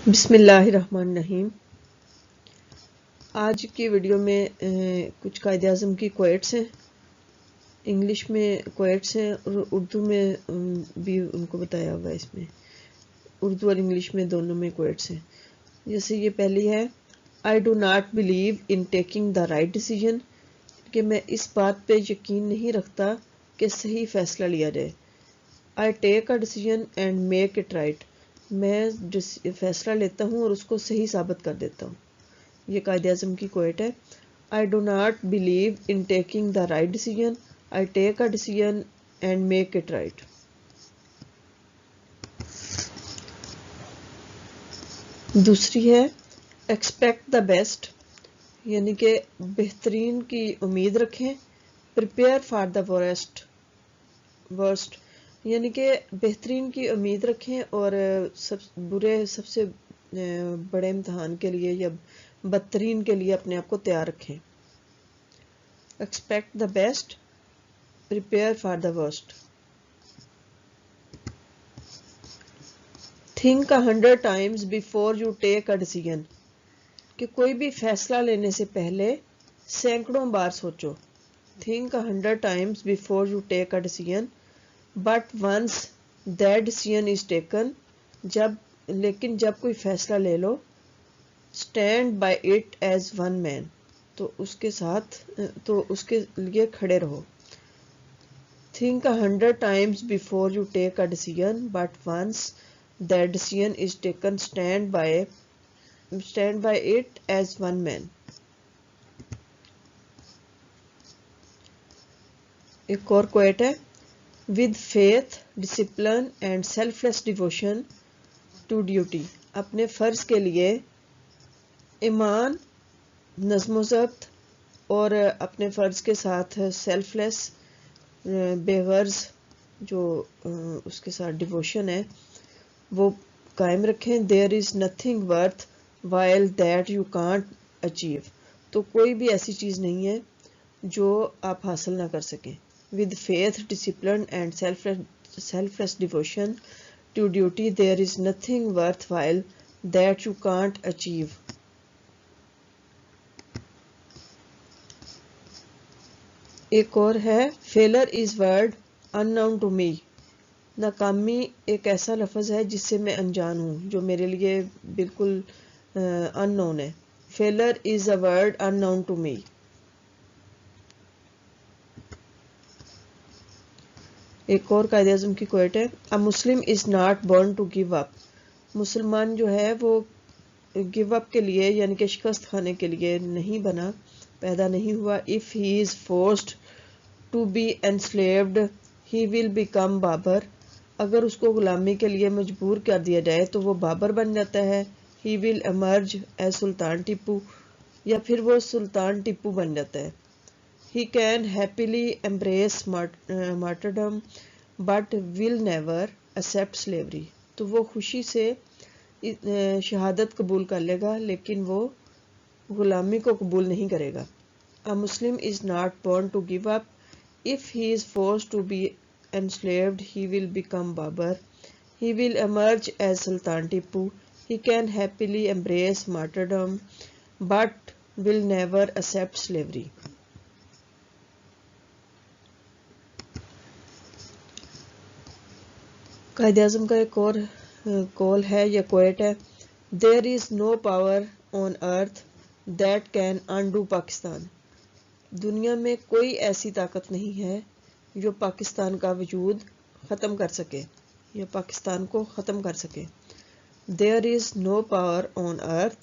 بسم اللہ الرحمن الرحیم۔ آج کی ویڈیو میں کچھ قائد اعظم کی کویٹس ہیں، انگلش میں کویٹس ہیں اور اردو میں بھی ان کو بتایا ہوا ہے۔ اس میں اردو اور انگلش میں دونوں میں کویٹس ہیں۔ جیسے یہ پہلی ہے، I do not believe in taking the right decision، کہ میں اس بات پہ یقین نہیں رکھتا کہ صحیح فیصلہ لیا جائے۔ I take a decision and make it right، میں فیصلہ لیتا ہوں اور اس کو صحیح ثابت کر دیتا ہوں۔ یہ قائد اعظم کی کوٹ ہے۔ I do not believe in taking the right decision، I take a decision and make it right۔ دوسری ہے expect the best، یعنی کہ بہترین کی امید رکھیں۔ prepare for the worst، یعنی کہ بہترین کی امید رکھیں اور سب سے بڑے امتحان کے لیے یا بدترین کے لیے اپنے آپ کو تیار رکھیں۔ Expect the best, prepare for the worst. Think 100 times before you take a decision، کہ کوئی بھی فیصلہ لینے سے پہلے سینکڑوں بار سوچو۔ Think 100 times before you take a decision but once that decision is taken، لیکن جب کوئی فیصلہ لے لو stand by it as one man، تو اس کے لیے کھڑے رہو۔ think 100 times before you take a decision but once that decision is taken stand by it as one man۔ ایک اور کوٹ ہے، with faith, discipline and selfless devotion to duty، اپنے فرض کے لیے ایمان، نظم و ضبط اور اپنے فرض کے ساتھ سیلف لیس، بے غرض جو اس کے ساتھ ڈیووشن ہے وہ قائم رکھیں۔ there is nothing worth while that you can't achieve، تو کوئی بھی ایسی چیز نہیں ہے جو آپ حاصل نہ کر سکیں۔ with faith, discipline and selfless devotion to duty there is nothing worthwhile that you can't achieve۔ ایک اور ہے، failure is word unknown to me، ناکامی ایک ایسا لفظ ہے جس سے میں انجان ہوں، جو میرے لیے بالکل unknown ہے۔ failure is a word unknown to me۔ ایک اور قائد اعظم کی کوٹ ہے، A Muslim is not born to give up، مسلمان جو ہے وہ give up کے لیے یعنی کہ شکست کھانے کے لیے نہیں بنا، پیدا نہیں ہوا۔ If he is forced to be enslaved he will become Babar, اگر اس کو غلامی کے لیے مجبور کر دیا جائے تو وہ بابر بن جاتا ہے۔ He will emerge as سلطان ٹیپو، یا پھر وہ سلطان ٹیپو بن جاتا ہے۔ He can happily embrace martyrdom but will never accept slavery، تو وہ خوشی سے شہادت قبول کر لے گا لیکن وہ غلامی کو قبول نہیں کرے گا۔ A Muslim is not born to give up، if he is forced to be enslaved he will become Babar, he will emerge as Sultan Tipu, he can happily embrace martyrdom but will never accept slavery۔ Quaid Azam کا ایک اور کال ہے یا کوٹ ہے، There is no power on earth that can undo Pakistan, دنیا میں کوئی ایسی طاقت نہیں ہے جو پاکستان کا وجود ختم کر سکے یا پاکستان کو ختم کر سکے۔ There is no power on earth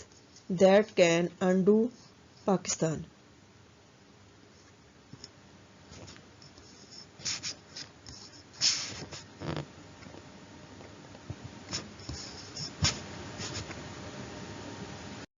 that can undo Pakistan.